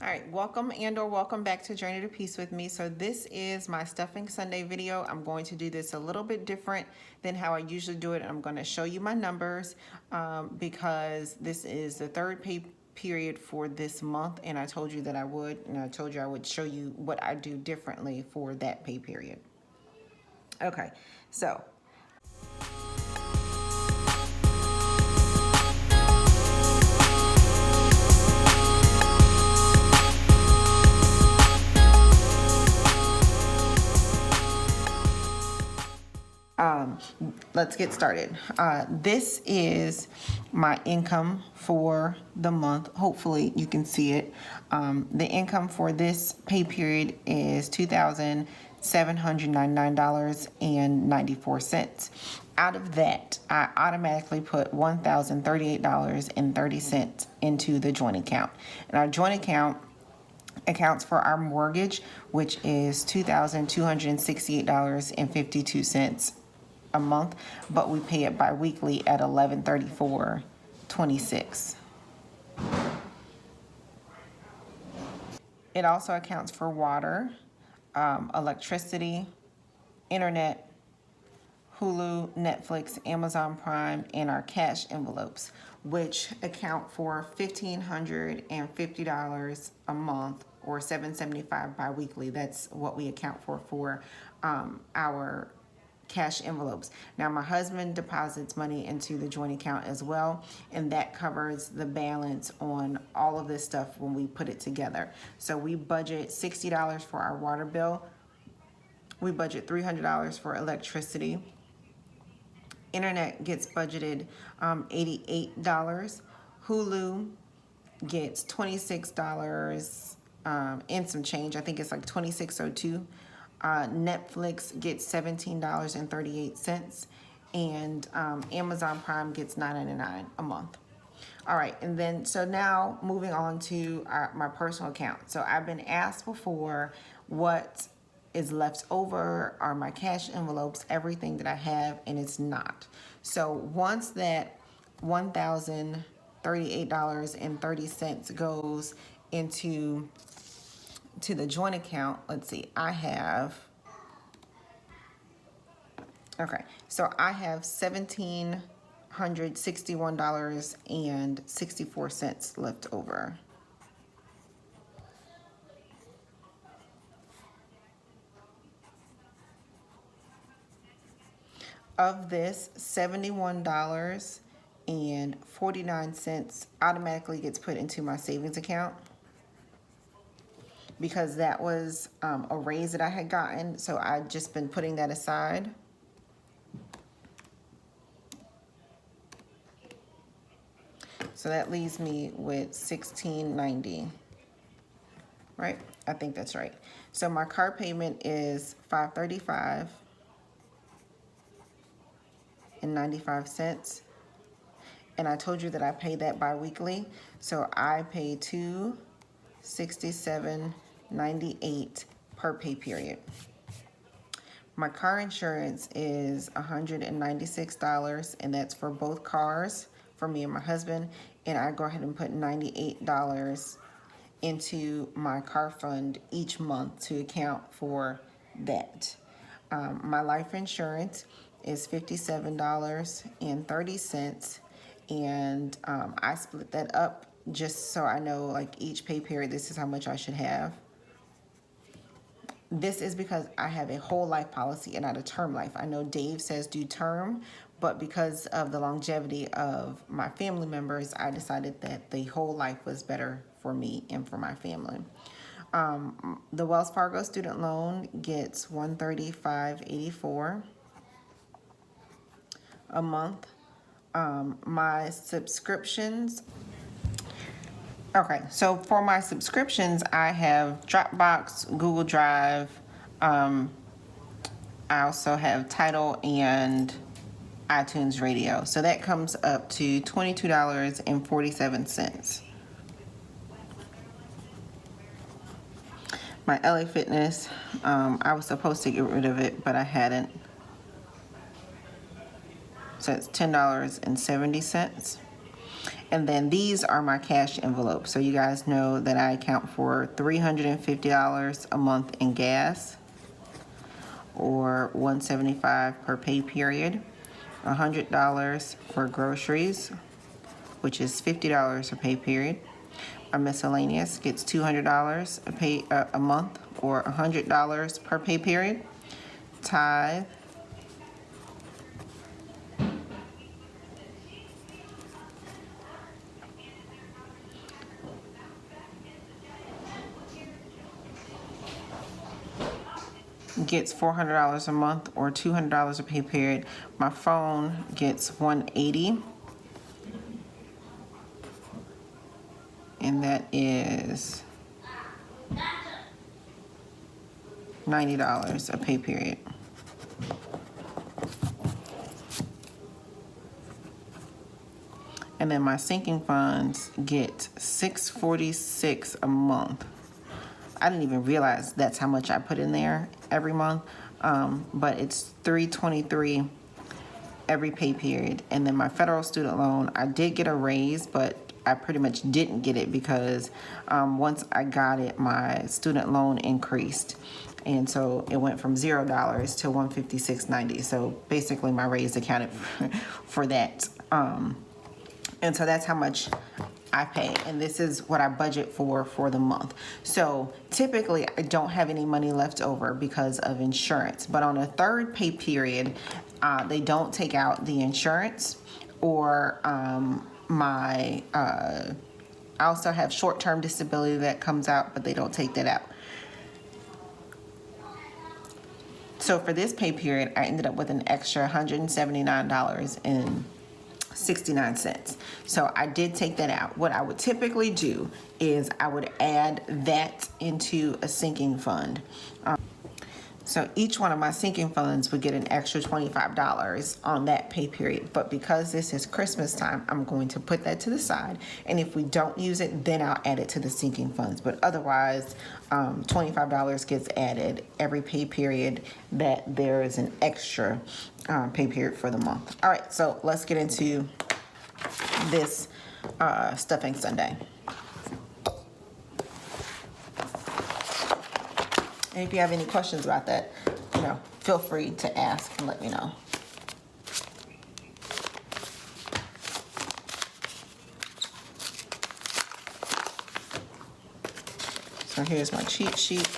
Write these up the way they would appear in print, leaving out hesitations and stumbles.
All right, welcome or welcome back to Journey to Peace with me. So this is my Stuffing Sunday video. I'm going to do this a little bit different than how I usually do it. I'm going to show you my numbers because this is the third pay period for this month, and I told you that I would, and I told you I would show you what I do differently for that pay period. Okay, so let's get started. This is my income for the month. Hopefully you can see it. The income for this pay period is $2,799.94. Out of that, I automatically put $1,038.30 into the joint account. And our joint account accounts for our mortgage, which is $2,268.52 a month, but we pay it bi-weekly at $1134.26. It also accounts for water, electricity, internet, Hulu, Netflix, Amazon Prime, and our cash envelopes, which account for $1,550 a month or $775 bi-weekly. That's what we account for our cash envelopes. Now, my husband deposits money into the joint account as well, and that covers the balance on all of this stuff when we put it together. So we budget $60 for our water bill. We budget $300 for electricity. Internet gets budgeted $88. Hulu gets $26 and some change. I think it's like $26.02. Netflix gets $17.38, and Amazon Prime gets $9.99 a month. All right, and then so now moving on to my personal account. So I've been asked before what is left over are my cash envelopes, everything that I have, and it's not. So once that $1,038.30 goes into the joint account, let's see, I have $1,761.64 left over. Of this, $71.49 automatically gets put into my savings account, because that was a raise that I had gotten, so I've just been putting that aside. So that leaves me with $1,690, right? I think that's right. So my car payment is $535.95, and I told you that I pay that bi-weekly, so I pay $267.98 per pay period. My car insurance is $196, and that's for both cars, for me and my husband, and I go ahead and put $98 into my car fund each month to account for that. My life insurance is $57.30, and I split that up just so I know, like, each pay period, this is how much I should have. This is because I have a whole life policy and not a term life. I know Dave says do term, but because of the longevity of my family members, I decided that the whole life was better for me and for my family. The Wells Fargo student loan gets $135.84 a month. My subscriptions, okay, so for my subscriptions, I have Dropbox, Google Drive. I also have Tidal and iTunes Radio. So that comes up to $22.47. My LA Fitness, I was supposed to get rid of it, but I hadn't. So it's $10.70. And then these are my cash envelopes. So you guys know that I account for $350 a month in gas, or $175 per pay period, $100 for groceries, which is $50 a pay period. Our miscellaneous gets $200 a month, or $100 per pay period. Tithe gets $400 a month, or $200 a pay period. My phone gets $180, and that is $90 a pay period. And then my sinking funds get $646 a month. I didn't even realize that's how much I put in there every month, but it's $323 every pay period. And then my federal student loan, I did get a raise, but I pretty much didn't get it because once I got it, my student loan increased. And so it went from $0 to $156.90. So basically my raise accounted for that. And so that's how much I pay, and this is what I budget for the month. So typically I don't have any money left over because of insurance, but on a third pay period, they don't take out the insurance, or I also have short-term disability that comes out, but they don't take that out. So for this pay period, I ended up with an extra $179.69. So I did take that out. What I would typically do is I would add that into a sinking fund. So each one of my sinking funds would get an extra $25 on that pay period. But because this is Christmas time, I'm going to put that to the side. And if we don't use it, then I'll add it to the sinking funds. But otherwise, $25 gets added every pay period that there is an extra pay period for the month. All right, so let's get into this stuffing Sunday. And if you have any questions about that, feel free to ask and let me know. So here's my cheat sheet.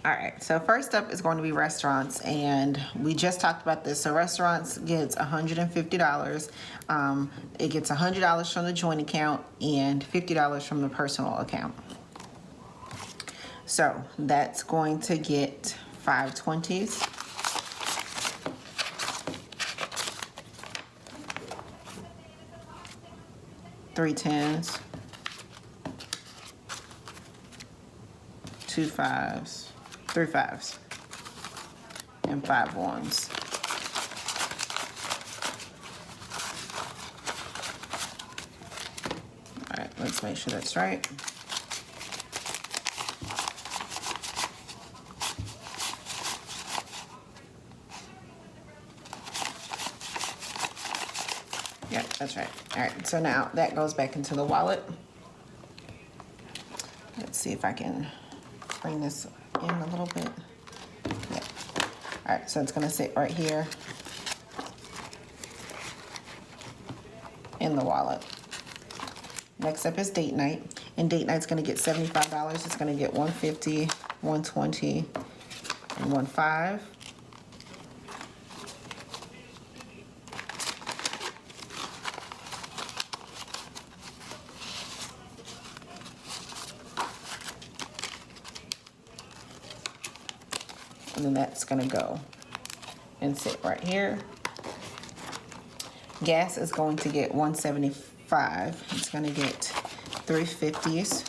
All right, so first up is going to be restaurants, and we just talked about this. So restaurants gets $150. It gets $100 from the joint account and $50 from the personal account. So that's going to get 5 20s. 3 10s. 2 5s. 3 5s, and 5 1s. Let's make sure that's right. Yeah, that's right. All right, so now that goes back into the wallet. Let's see if I can bring this in a little bit. Yeah. All right, so it's gonna sit right here in the wallet. Next up is date night, and date night's gonna get $75. It's gonna get $150, $120, and $15. And then that's gonna go and sit right here. Gas is going to get $175. It's gonna get 3 50s,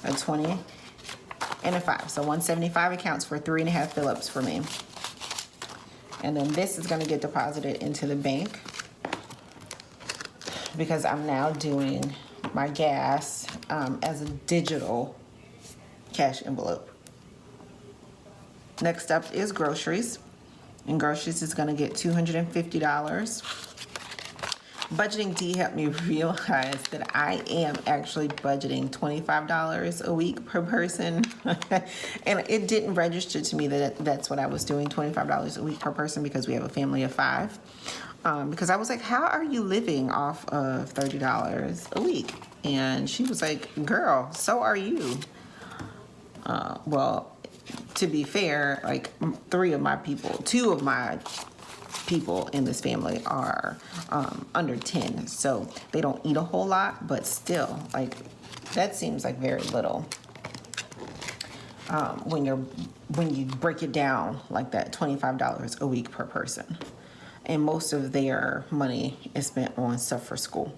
a 20, and a 5. So $175 accounts for 3.5 fill-ups for me. And then this is gonna get deposited into the bank because I'm now doing my gas as a digital cash envelope. Next up is groceries. And groceries is gonna get $250. Budgeting D helped me realize that I am actually budgeting $25 a week per person. And it didn't register to me that that's what I was doing, $25 a week per person, because we have a family of 5. Because I was like, how are you living off of $30 a week? And she was like, girl, so are you. Well, to be fair, like 2 of my people in this family are under 10, so they don't eat a whole lot, but still, like, that seems like very little when you break it down like that. $25 a week per person, and most of their money is spent on stuff for school.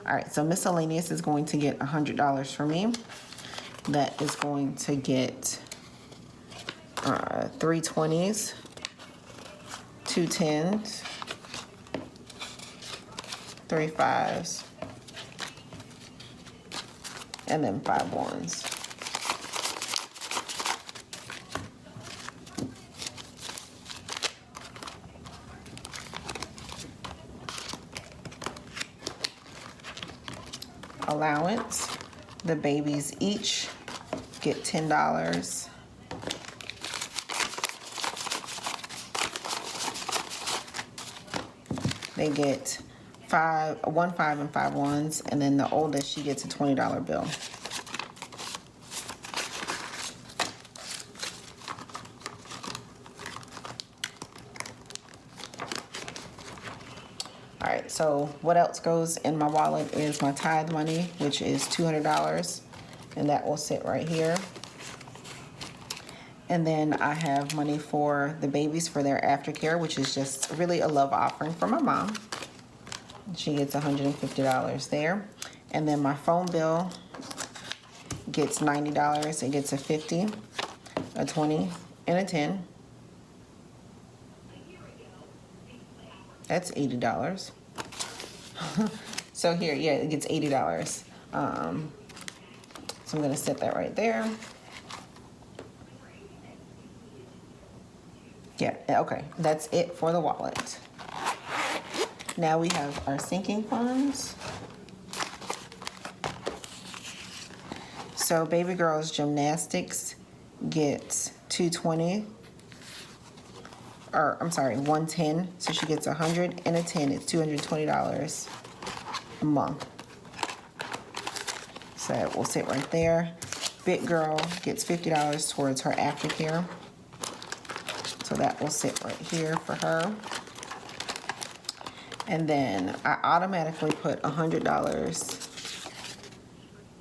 All right, so miscellaneous is going to get $100 for me. That is going to get 3 20s, 2 10s, 3 5s, and then 5 1s. Allowance, the babies each get $10. They get 1 5 and 5 1s, and then the oldest, she gets a $20 bill. All right, so what else goes in my wallet is my tithe money, which is $200, and that will sit right here. And then I have money for the babies for their aftercare, which is just really a love offering for my mom. She gets $150 there. And then my phone bill gets $90. It gets a 50, a 20, and a 10. That's $80. So here, yeah, it gets $80. So I'm gonna set that right there. Yeah, okay, that's it for the wallet. Now we have our sinking funds. So baby girl's gymnastics gets $220, or I'm sorry, $110. So she gets $100 and a 10. It's $220 a month. So it will sit right there. Big girl gets $50 towards her aftercare. So that will sit right here for her. And then I automatically put $100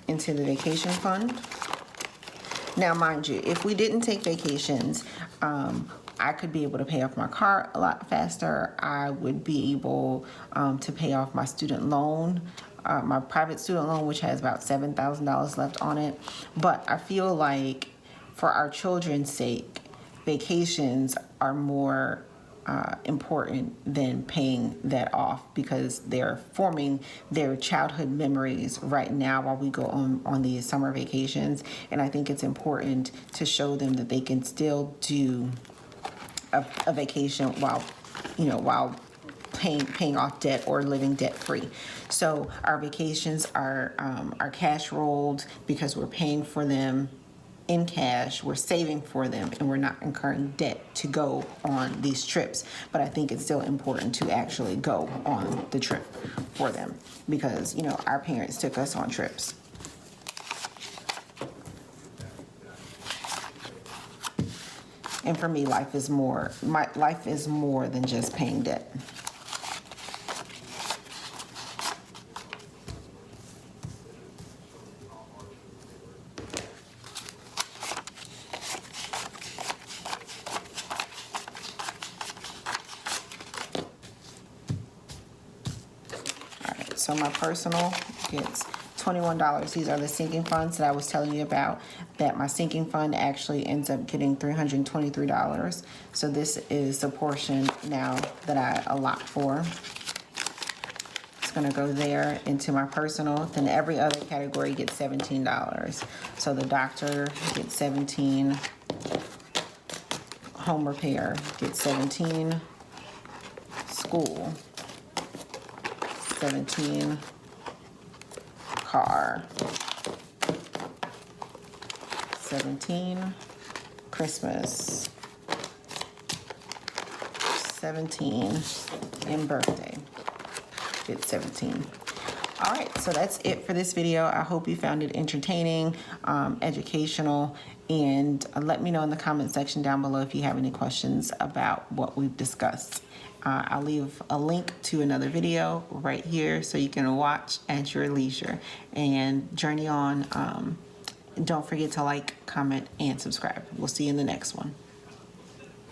into the vacation fund. Now, mind you, if we didn't take vacations, I could be able to pay off my car a lot faster. I would be able to pay off my student loan, my private student loan, which has about $7,000 left on it. But I feel like for our children's sake, vacations are more important than paying that off, because they're forming their childhood memories right now while we go on these summer vacations. And I think it's important to show them that they can still do a vacation while paying off debt or living debt free. So our vacations are cash rolled because we're paying for them in cash, we're saving for them, and we're not incurring debt to go on these trips. But I think it's still important to actually go on the trip for them, because our parents took us on trips. And for me, life is more than just paying debt. So my personal gets $21. These are the sinking funds that I was telling you about, that my sinking fund actually ends up getting $323. So this is the portion now that I allot for. It's going to go there into my personal. Then every other category gets $17. So the doctor gets $17. Home repair gets $17. School, $17. Car, $17. Christmas, $17. And birthday, it's $17. All right, so that's it for this video. I hope you found it entertaining, educational, and let me know in the comment section down below if you have any questions about what we've discussed. I'll leave a link to another video right here so you can watch at your leisure and journey on. Don't forget to like, comment, and subscribe. We'll see you in the next one.